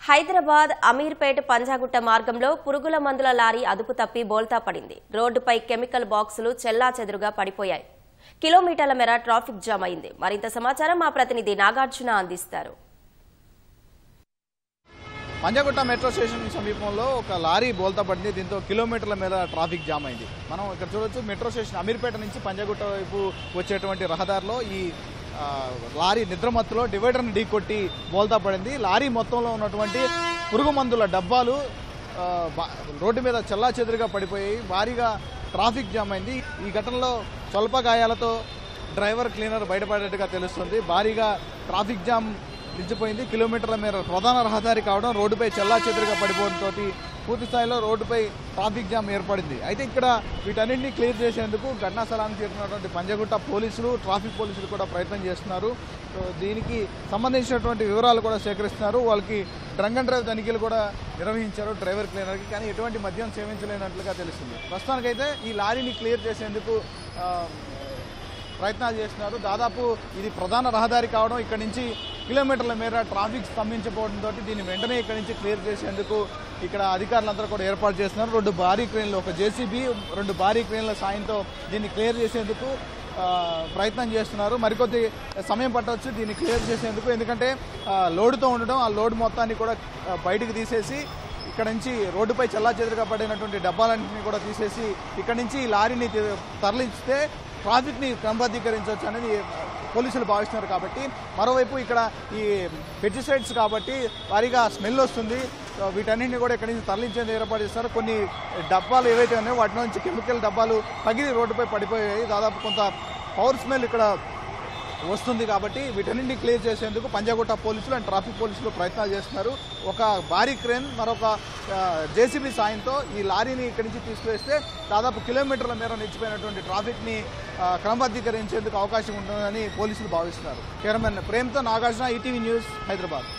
హైదరాబాద్ అమీర్పేట పంజాగుట్ట మార్గంలో పురుగుల మందుల లారీ అదుపు తప్పి బోల్తా పడింది. రోడ్డుపై కెమికల్ బాక్సులు చెల్లాచెదురుగా పడిపోయాయి. కిలోమీటర్ల మేర ట్రాఫిక్ జామ్ అయింది. మరింత సమాచారం మా ప్రతినిధి నాగార్జున అందిస్తారు. పంజాగుట్ట మెట్రో స్టేషన్ సమీపంలో ఒక లారీ బోల్తా పడింది. దీంతో కిలోమీటర్ల మేర ట్రాఫిక్ జామ్ అయింది. మనం ఇక్కడ చూడొచ్చు, మెట్రో స్టేషన్ అమీర్పేట నుంచి పంజాగుట్ట వైపు వచ్చేటువంటి రహదారిలో ఈ లారీ నిద్రమత్తులో డివైడర్ని ఢీకొట్టి బోల్తా పడింది. లారీ మొత్తంలో ఉన్నటువంటి పురుగు మందుల డబ్బాలు రోడ్డు మీద చెల్లాచెదురుగా పడిపోయాయి. భారీగా ట్రాఫిక్ జామ్ అయింది. ఈ ఘటనలో స్వల్ప గాయాలతో డ్రైవర్ క్లీనర్ బయటపడేట్టుగా తెలుస్తుంది. భారీగా ట్రాఫిక్ జామ్ నిలిచిపోయింది. కిలోమీటర్ల మేర ప్రధాన రహదారి కావడం, రోడ్డుపై చెల్లాచెదురుగా పడిపోవడంతో పూర్తి స్థాయిలో రోడ్డుపై ట్రాఫిక్ జామ్ ఏర్పడింది. అయితే ఇక్కడ వీటన్నింటినీ క్లియర్ చేసేందుకు ఘటనా స్థలానికి చేరుకున్నటువంటి పంజాగుట్ట పోలీసులు, ట్రాఫిక్ పోలీసులు కూడా ప్రయత్నం చేస్తున్నారు. దీనికి సంబంధించినటువంటి వివరాలు కూడా సేకరిస్తున్నారు. వాళ్ళకి డ్రంక్ అండ్ డ్రైవ్ తనిఖీలు కూడా నిర్వహించారు డ్రైవర్ క్లీనర్కి. కానీ ఎటువంటి మద్యం సేవించలేనట్లుగా తెలుస్తుంది. ప్రస్తుతానికైతే ఈ లారీని క్లియర్ చేసేందుకు ప్రయత్నాలు చేస్తున్నారు. దాదాపు ఇది ప్రధాన రహదారి కావడం, ఇక్కడ నుంచి కిలోమీటర్ల మేర ట్రాఫిక్ స్తంభించకపోవడంతో దీన్ని వెంటనే ఇక్కడ నుంచి క్లియర్ చేసేందుకు ఇక్కడ అధికారులందరూ కూడా ఏర్పాటు చేస్తున్నారు. 2 భారీ క్రేన్లు, ఒక జేసీబీ, 2 భారీ క్రేన్ల సాయంతో దీన్ని క్లియర్ చేసేందుకు ప్రయత్నం చేస్తున్నారు. మరికొద్ది సమయం పట్టవచ్చు దీన్ని క్లియర్ చేసేందుకు. ఎందుకంటే లోడుతో ఉండడం, ఆ లోడ్ మొత్తాన్ని కూడా బయటకు తీసేసి ఇక్కడ నుంచి రోడ్డుపై చెల్లాచెదురుగా పడినటువంటి డబ్బాలన్నింటినీ కూడా తీసేసి ఇక్కడ నుంచి ఈ లారీని తరలిస్తే ట్రాఫిక్ని క్రమబద్ధీకరించవచ్చు అనేది పోలీసులు భావిస్తున్నారు. కాబట్టి మరోవైపు ఇక్కడ ఈ పెస్టిసైడ్స్ కాబట్టి భారీగా స్మెల్ వస్తుంది. వీటన్నింటినీ కూడా ఇక్కడి నుంచి తరలించేందుకు ఏర్పాటు చేస్తారు. కొన్ని డబ్బాలు ఏవైతే ఉన్నాయో వాటి నుంచి కెమికల్ డబ్బాలు పగిలి రోడ్డుపై పడిపోయాయి. దాదాపు కొంత పవర్ స్మెల్ ఇక్కడ వస్తుంది. కాబట్టి వీటన్నింటినీ క్లియర్ చేసేందుకు పంజాగుట్ట పోలీసులు అండ్ ట్రాఫిక్ పోలీసులు ప్రయత్నాలు చేస్తున్నారు. ఒక భారీ క్రేన్, మరొక జేసీబీ సాయంతో ఈ లారీని ఇక్కడి నుంచి తీసుకువేస్తే దాదాపు కిలోమీటర్ల మేర నిలిచిపోయినటువంటి ట్రాఫిక్ని క్రమబద్ధీకరించేందుకు అవకాశం ఉంటుందని పోలీసులు భావిస్తున్నారు. కెమెరామెన్ ప్రేమ్తో నాగార్జున, ఈటీవీ న్యూస్, హైదరాబాద్.